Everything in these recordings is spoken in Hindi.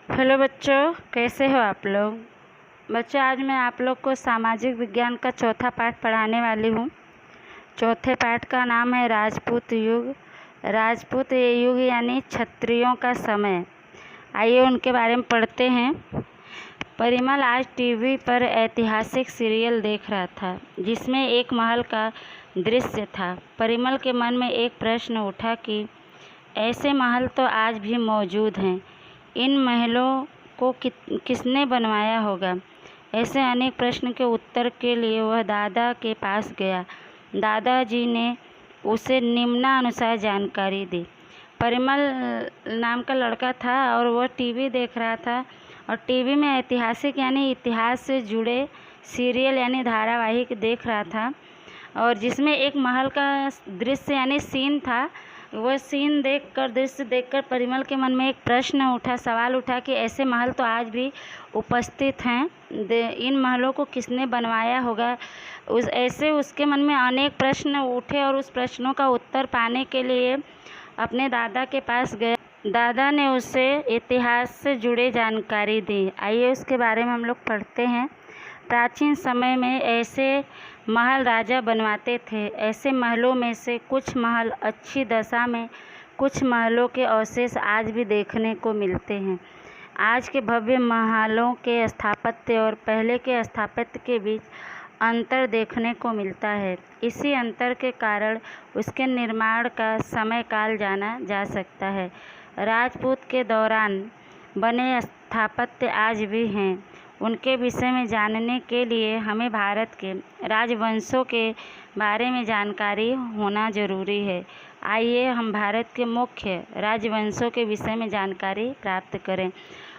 हेलो बच्चों, कैसे हो आप लोग। बच्चों, आज मैं आप लोग को सामाजिक विज्ञान का चौथा पाठ पढ़ाने वाली हूँ। चौथे पाठ का नाम है राजपूत युग। राजपूत युग यानी क्षत्रियों का समय। आइए उनके बारे में पढ़ते हैं। परिमल आज टीवी पर ऐतिहासिक सीरियल देख रहा था जिसमें एक महल का दृश्य था। परिमल के मन में एक प्रश्न उठा कि ऐसे महल तो आज भी मौजूद हैं। इन महलों को किसने बनवाया होगा। ऐसे अनेक प्रश्न के उत्तर के लिए वह दादा के पास गया। दादाजी ने उसे निम्नानुसार जानकारी दी। परिमल नाम का लड़का था और वह टीवी देख रहा था और टीवी में ऐतिहासिक यानी इतिहास से जुड़े सीरियल यानी धारावाहिक देख रहा था और जिसमें एक महल का दृश्य यानी सीन था। वह सीन दृश्य देखकर परिमल के मन में एक प्रश्न उठा, सवाल उठा कि ऐसे महल तो आज भी उपस्थित हैं। इन महलों को किसने बनवाया होगा। उसके मन में अनेक प्रश्न उठे और उस प्रश्नों का उत्तर पाने के लिए अपने दादा के पास गए। दादा ने उसे इतिहास से जुड़े जानकारी दी। आइए उसके बारे में हम लोग पढ़ते हैं। प्राचीन समय में ऐसे महल राजा बनवाते थे। ऐसे महलों में से कुछ महल अच्छी दशा में, कुछ महलों के अवशेष आज भी देखने को मिलते हैं। आज के भव्य महलों के स्थापत्य और पहले के स्थापत्य के बीच अंतर देखने को मिलता है। इसी अंतर के कारण उसके निर्माण का समय काल जाना जा सकता है। राजपूत के दौरान बने स्थापत्य आज भी हैं। उनके विषय में जानने के लिए हमें भारत के राजवंशों के बारे में जानकारी होना जरूरी है। आइए हम भारत के मुख्य राजवंशों के विषय में जानकारी प्राप्त करें।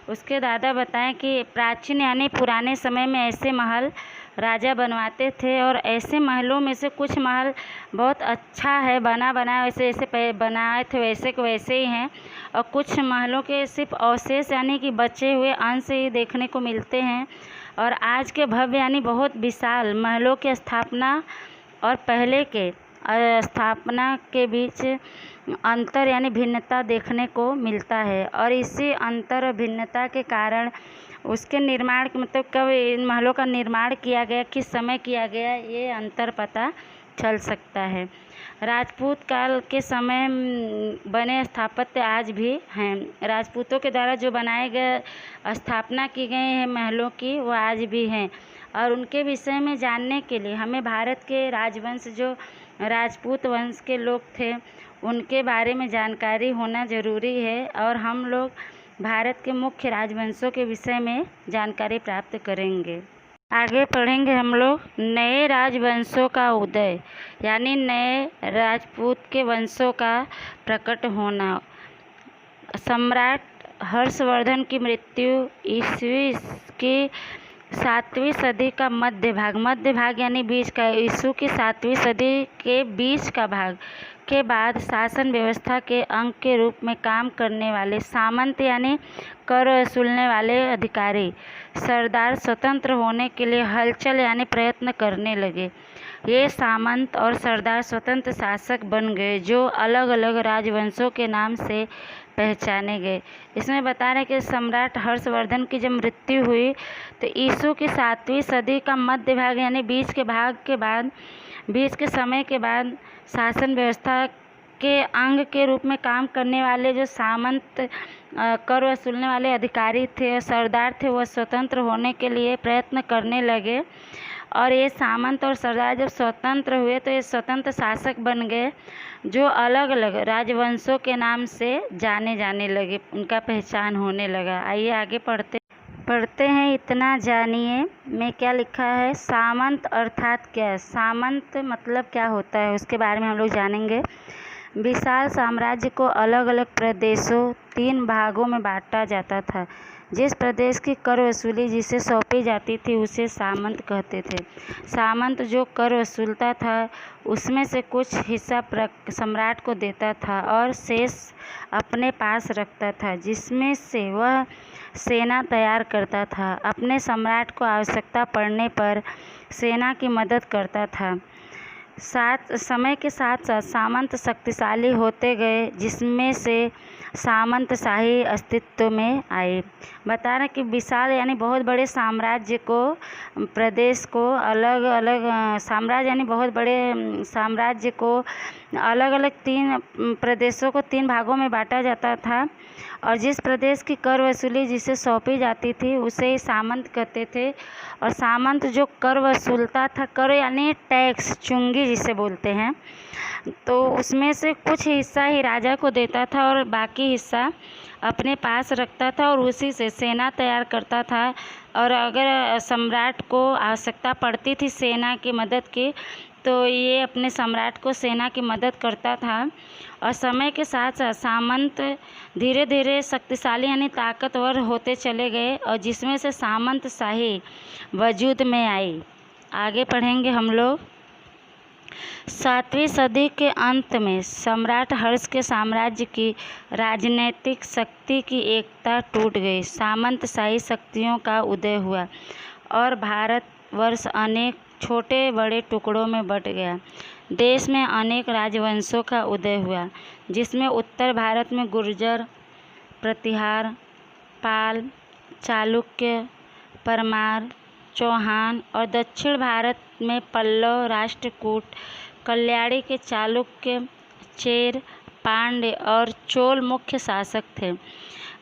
उसके दादा बताएं कि प्राचीन यानी पुराने समय में ऐसे महल राजा बनवाते थे और ऐसे महलों में से कुछ महल बहुत अच्छा है, बना वैसे बनाए थे वैसे के वैसे ही हैं और कुछ महलों के सिर्फ अवशेष यानी कि बचे हुए अंश ही देखने को मिलते हैं। और आज के भव्य यानी बहुत विशाल महलों की स्थापना और पहले के स्थापना के बीच अंतर यानी भिन्नता देखने को मिलता है और इसी अंतर और भिन्नता के कारण उसके निर्माण मतलब कब इन महलों का निर्माण किया गया, किस समय किया गया, ये अंतर पता चल सकता है। राजपूत काल के समय बने स्थापत्य आज भी हैं। राजपूतों के द्वारा जो बनाए गए स्थापना की गई है महलों की, वो आज भी हैं और उनके विषय में जानने के लिए हमें भारत के राजवंश जो राजपूत वंश के लोग थे उनके बारे में जानकारी होना ज़रूरी है और हम लोग भारत के मुख्य राजवंशों के विषय में जानकारी प्राप्त करेंगे। आगे पढ़ेंगे हम लोग नए राजवंशों का उदय यानी नए राजपूत के वंशों का प्रकट होना। सम्राट हर्षवर्धन की मृत्यु ईस्वी की 7वीं सदी का मध्य भाग यानी बीच का, ईसू की 7वीं सदी के बीच का भाग के बाद शासन व्यवस्था के अंग के रूप में काम करने वाले सामंत यानी कर वसूलने वाले अधिकारी सरदार स्वतंत्र होने के लिए हलचल यानी प्रयत्न करने लगे। ये सामंत और सरदार स्वतंत्र शासक बन गए जो अलग अलग राजवंशों के नाम से पहचाने गए। इसमें बता रहे कि सम्राट हर्षवर्धन की जब मृत्यु हुई तो ईसू की 7वीं सदी का मध्य भाग यानी बीच के समय के बाद शासन व्यवस्था के अंग के रूप में काम करने वाले जो सामंत कर वसूलने वाले अधिकारी थे, सरदार थे, वह स्वतंत्र होने के लिए प्रयत्न करने लगे और ये सामंत और सरदार जब स्वतंत्र हुए तो ये स्वतंत्र शासक बन गए जो अलग अलग राजवंशों के नाम से जाने जाने लगे, उनका पहचान होने लगा। आइए आगे पढ़ते हैं। इतना जानिए में क्या लिखा है। सामंत अर्थात क्या है, सामंत मतलब क्या होता है उसके बारे में हम लोग जानेंगे। विशाल साम्राज्य को अलग अलग प्रदेशों 3 भागों में बांटा जाता था। जिस प्रदेश की कर वसूली जिसे सौंपी जाती थी उसे सामंत कहते थे। सामंत जो कर वसूलता था उसमें से कुछ हिस्सा सम्राट को देता था और शेष अपने पास रखता था, जिसमें से वह सेना तैयार करता था। अपने सम्राट को आवश्यकता पड़ने पर सेना की मदद करता था। समय के साथ साथ सामंत शक्तिशाली होते गए, जिसमें से सामंतशाही अस्तित्व में आई। बता रहे कि विशाल यानी बहुत बड़े साम्राज्य को, प्रदेश को अलग अलग साम्राज्य यानी बहुत बड़े साम्राज्य को अलग अलग 3 प्रदेशों को 3 भागों में बांटा जाता था, और जिस प्रदेश की कर वसूली जिसे सौंपी जाती थी उसे ही सामंत कहते थे। और सामंत जो कर वसूलता था, कर यानी टैक्स, चुंगी जिसे बोलते हैं, तो उसमें से कुछ हिस्सा ही राजा को देता था और बाकी हिस्सा अपने पास रखता था और उसी से सेना तैयार करता था। और अगर सम्राट को आवश्यकता पड़ती थी सेना की मदद की, तो ये अपने सम्राट को सेना की मदद करता था। और समय के साथ साथ सामंत धीरे धीरे शक्तिशाली यानी ताकतवर होते चले गए, और जिसमें से सामंतशाही वजूद में आई। आगे पढ़ेंगे हम लोग। 7वीं सदी के अंत में सम्राट हर्ष के साम्राज्य की राजनीतिक शक्ति की एकता टूट गई, सामंतशाही शक्तियों का उदय हुआ और भारतवर्ष अनेक छोटे बड़े टुकड़ों में बंट गया। देश में अनेक राजवंशों का उदय हुआ, जिसमें उत्तर भारत में गुर्जर, प्रतिहार, पाल, चालुक्य, परमार, चौहान, और दक्षिण भारत में पल्लव, राष्ट्रकूट, कल्याणी के चालुक्य, चेर, पांड्य और चोल मुख्य शासक थे।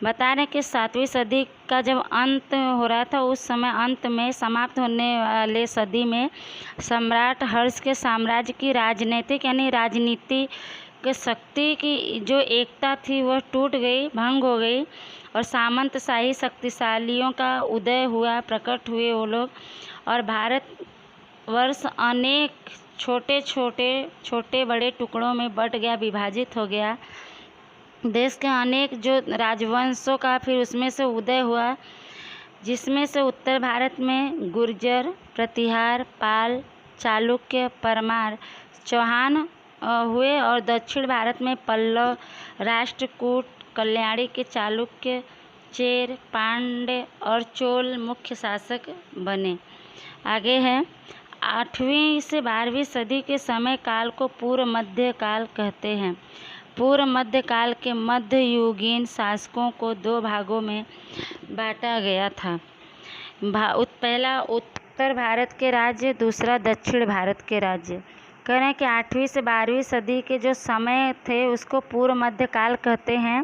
बता रहे कि 7वीं सदी का जब अंत हो रहा था, उस समय अंत में समाप्त होने वाले सदी में सम्राट हर्ष के साम्राज्य की राजनीतिक यानी राजनीति के शक्ति की जो एकता थी वह टूट गई, भंग हो गई, और सामंतशाही शक्तिशालियों का उदय हुआ, प्रकट हुए वो लोग। और भारतवर्ष अनेक छोटे बड़े टुकड़ों में बंट गया, विभाजित हो गया। देश के अनेक जो राजवंशों का फिर उसमें से उदय हुआ, जिसमें से उत्तर भारत में गुर्जर, प्रतिहार, पाल, चालुक्य, परमार, चौहान हुए, और दक्षिण भारत में पल्लव, राष्ट्रकूट, कल्याणी के चालुक्य, चेर, पांड्य और चोल मुख्य शासक बने। आगे है 8वीं से 12वीं सदी के समय काल को पूर्व मध्य काल कहते हैं। पूर्व मध्य काल के मध्ययुगीन शासकों को 2 भागों में बांटा गया था। पहला उत्तर भारत के राज्य, दूसरा दक्षिण भारत के राज्य। कह रहे हैं कि 8वीं से 12वीं सदी के जो समय थे उसको पूर्व मध्यकाल कहते हैं।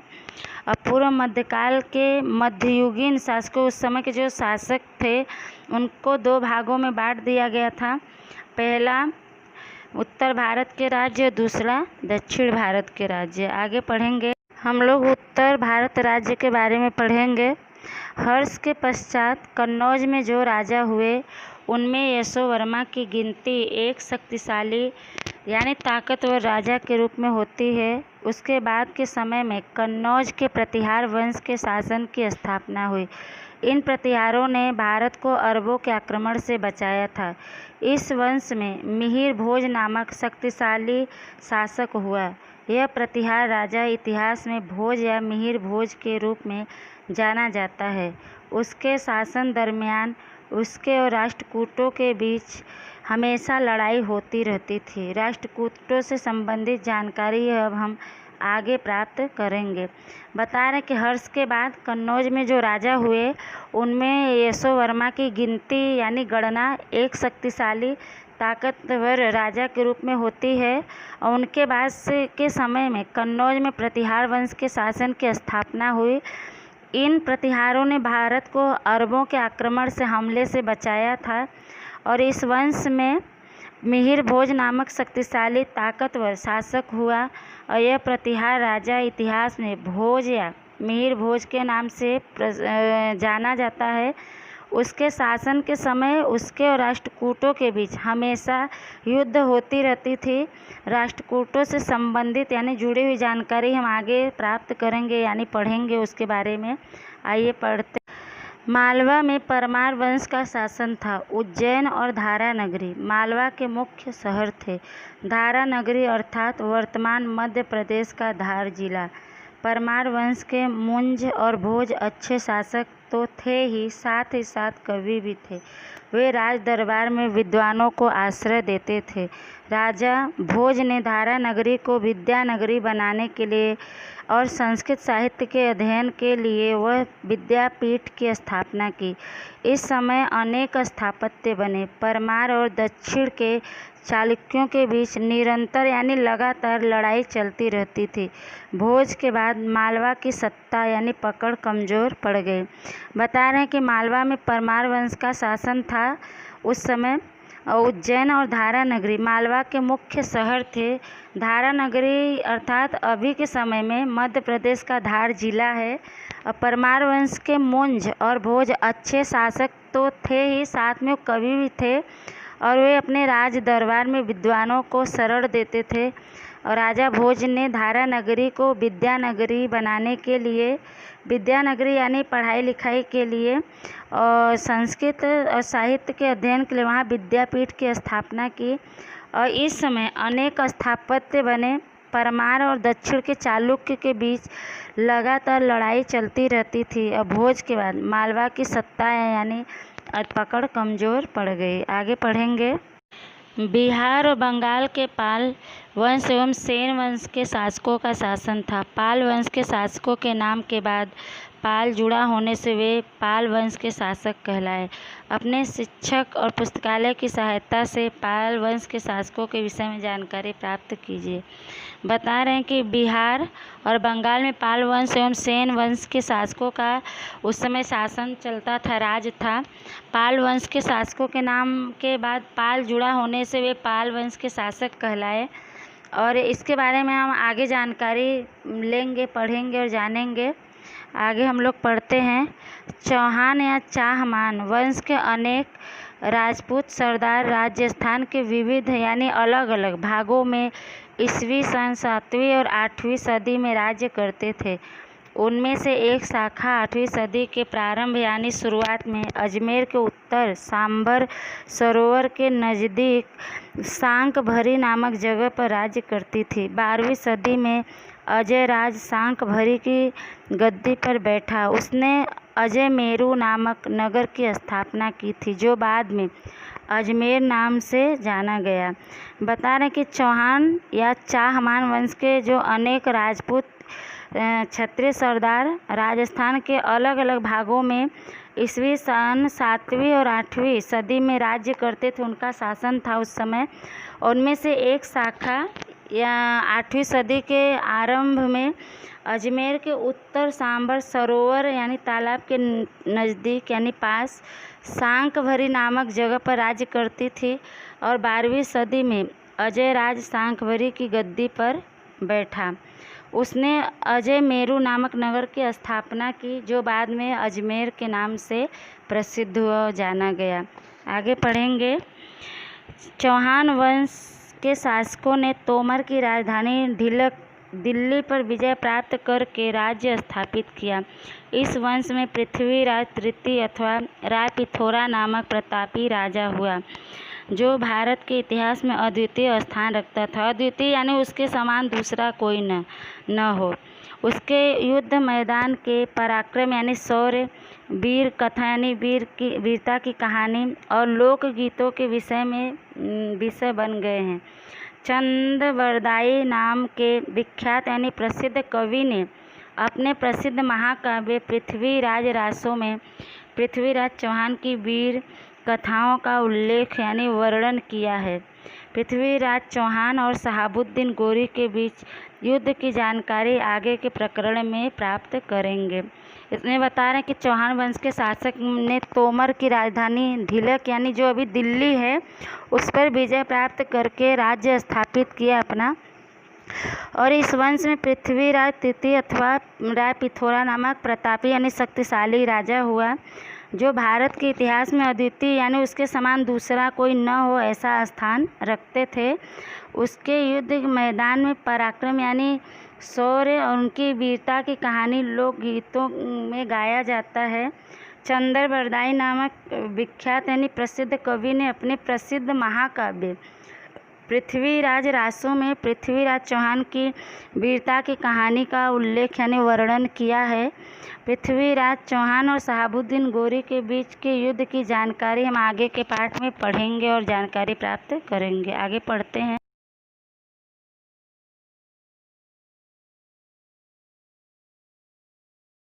और पूर्व मध्यकाल के मध्ययुगीन शासकों, उस समय के जो शासक थे, उनको 2 भागों में बांट दिया गया था। पहला उत्तर भारत के राज्य, दूसरा दक्षिण भारत के राज्य। आगे पढ़ेंगे हम लोग उत्तर भारत राज्य के बारे में पढ़ेंगे। हर्ष के पश्चात कन्नौज में जो राजा हुए उनमें यशोवर्मा की गिनती एक शक्तिशाली यानी ताकतवर राजा के रूप में होती है। उसके बाद के समय में कन्नौज के प्रतिहार वंश के शासन की स्थापना हुई। इन प्रतिहारों ने भारत को अरबों के आक्रमण से बचाया था। इस वंश में मिहिर भोज नामक शक्तिशाली शासक हुआ। यह प्रतिहार राजा इतिहास में भोज या मिहिर भोज के रूप में जाना जाता है। उसके शासन दरमियान उसके और राष्ट्रकूटों के बीच हमेशा लड़ाई होती रहती थी। राष्ट्रकूटों से संबंधित जानकारी अब हम आगे प्राप्त करेंगे। बता रहे कि हर्ष के बाद कन्नौज में जो राजा हुए उनमें यशोवर्मा की गिनती यानी गणना एक शक्तिशाली ताकतवर राजा के रूप में होती है। और उनके बाद से के समय में कन्नौज में प्रतिहार वंश के शासन की स्थापना हुई। इन प्रतिहारों ने भारत को अरबों के आक्रमण से हमले से बचाया था। और इस वंश में मिहिर भोज नामक शक्तिशाली ताकतवर शासक हुआ। और यह प्रतिहार राजा इतिहास में भोज या मिहिर भोज के नाम से जाना जाता है। उसके शासन के समय उसके और राष्ट्रकूटों के बीच हमेशा युद्ध होती रहती थी। राष्ट्रकूटों से संबंधित यानी जुड़ी हुई जानकारी हम आगे प्राप्त करेंगे यानी पढ़ेंगे उसके बारे में। आइए पढ़ते। मालवा में परमार वंश का शासन था। उज्जैन और धारा नगरी मालवा के मुख्य शहर थे। धारा नगरी अर्थात वर्तमान मध्य प्रदेश का धार जिला। परमार वंश के मुंज और भोज अच्छे शासक तो थे ही साथ कवि भी थे। वे राज दरबार में विद्वानों को आश्रय देते थे। राजा भोज ने धारा नगरी को विद्या नगरी बनाने के लिए और संस्कृत साहित्य के अध्ययन के लिए वह विद्यापीठ की स्थापना की। इस समय अनेक स्थापत्य बने। परमार और दक्षिण के चालुक्यों के बीच निरंतर यानी लगातार लड़ाई चलती रहती थी। भोज के बाद मालवा की सत्ता यानी पकड़ कमज़ोर पड़ गई। बता रहे हैं कि मालवा में परमार वंश का शासन था उस समय। उज्जैन और धारा नगरी मालवा के मुख्य शहर थे। धारा नगरी अर्थात अभी के समय में मध्य प्रदेश का धार जिला है। परमार वंश के मुंज और भोज अच्छे शासक तो थे ही, साथ में कवि भी थे और वे अपने राज दरबार में विद्वानों को शरण देते थे। और राजा भोज ने धारा नगरी को विद्या नगरी बनाने के लिए, विद्या नगरी यानी पढ़ाई लिखाई के लिए और संस्कृत और साहित्य के अध्ययन के लिए वहाँ विद्यापीठ की स्थापना की। और इस समय अनेक स्थापत्य बने। परमार और दक्षिण के चालुक्य के बीच लगातार लड़ाई चलती रहती थी। और भोज के बाद मालवा की सत्ता यानी पकड़ कमज़ोर पड़ गई। आगे पढ़ेंगे। बिहार और बंगाल के पाल वंश एवं सेन वंश के शासकों का शासन था। पाल वंश के शासकों के नाम के बाद पाल जुड़ा होने से वे पाल वंश के शासक कहलाए। अपने शिक्षक और पुस्तकालय की सहायता से पाल वंश के शासकों के विषय में जानकारी प्राप्त कीजिए। बता रहे हैं कि बिहार और बंगाल में पाल वंश एवं सेन वंश के शासकों का उस समय शासन चलता था, राज था। पाल वंश के शासकों के नाम के बाद पाल जुड़ा होने से वे पाल वंश के शासक कहलाए। और इसके बारे में हम आगे जानकारी लेंगे, पढ़ेंगे और जानेंगे। आगे हम लोग पढ़ते हैं। चौहान या चाहमान वंश के अनेक राजपूत सरदार राजस्थान के विविध यानी अलग अलग भागों में ईस्वी सन 7वीं और 8वीं सदी में राज्य करते थे। उनमें से एक शाखा 8वीं सदी के प्रारंभ यानी शुरुआत में अजमेर के उत्तर सांबर सरोवर के नज़दीक सांकभरी नामक जगह पर राज्य करती थी। 12वीं सदी में अजय राज सांकभरी की गद्दी पर बैठा। उसने अजयमेरू नामक नगर की स्थापना की थी, जो बाद में अजमेर नाम से जाना गया। बता रहे कि चौहान या चाहमान वंश के जो अनेक राजपूत क्षत्रिय सरदार राजस्थान के अलग अलग भागों में ईस्वी सन 7वीं और 8वीं सदी में राज्य करते थे, उनका शासन था उस समय। उनमें से एक शाखा या 8वीं सदी के आरंभ में अजमेर के उत्तर सांबर सरोवर यानी तालाब के नज़दीक यानी पास सांकभरी नामक जगह पर राज्य करती थी। और 12वीं सदी में अजय राज सांकभरी की गद्दी पर बैठा। उसने अजयमेरू नामक नगर की स्थापना की, जो बाद में अजमेर के नाम से प्रसिद्ध हुआ और जाना गया। आगे पढ़ेंगे। चौहान वंश के शासकों ने तोमर की राजधानी दिल्ली पर विजय प्राप्त करके राज्य स्थापित किया। इस वंश में पृथ्वीराज तृतीय अथवा राय पिथौरा नामक प्रतापी राजा हुआ, जो भारत के इतिहास में अद्वितीय स्थान रखता था। अद्वितीय यानी उसके समान दूसरा कोई न हो। उसके युद्ध मैदान के पराक्रम यानी शौर्य, वीर कथा यानी वीरता की कहानी और लोकगीतों के विषय बन गए हैं। चंद्रबरदाई नाम के विख्यात यानी प्रसिद्ध कवि ने अपने प्रसिद्ध महाकाव्य पृथ्वीराज रासों में पृथ्वीराज चौहान की वीर कथाओं का उल्लेख यानी वर्णन किया है। पृथ्वीराज चौहान और शहाबुद्दीन गोरी के बीच युद्ध की जानकारी आगे के प्रकरण में प्राप्त करेंगे। इसमें बता रहे हैं कि चौहान वंश के शासक ने तोमर की राजधानी ढिलक यानी जो अभी दिल्ली है उस पर विजय प्राप्त करके राज्य स्थापित किया अपना। और इस वंश में पृथ्वीराज तृतीय अथवा राय पिथौरा नामक प्रतापी यानी शक्तिशाली राजा हुआ, जो भारत के इतिहास में अद्वितीय यानी उसके समान दूसरा कोई न हो ऐसा स्थान रखते थे। उसके युद्ध मैदान में पराक्रम यानी शौर्य और उनकी वीरता की कहानी लोकगीतों में गाया जाता है। चंद्रबरदाई नामक विख्यात यानी प्रसिद्ध कवि ने अपने प्रसिद्ध महाकाव्य पृथ्वीराज रासो में पृथ्वीराज चौहान की वीरता की कहानी का उल्लेख यानी वर्णन किया है। पृथ्वीराज चौहान और शहाबुद्दीन गोरी के बीच के युद्ध की जानकारी हम आगे के पाठ में पढ़ेंगे और जानकारी प्राप्त करेंगे। आगे पढ़ते हैं।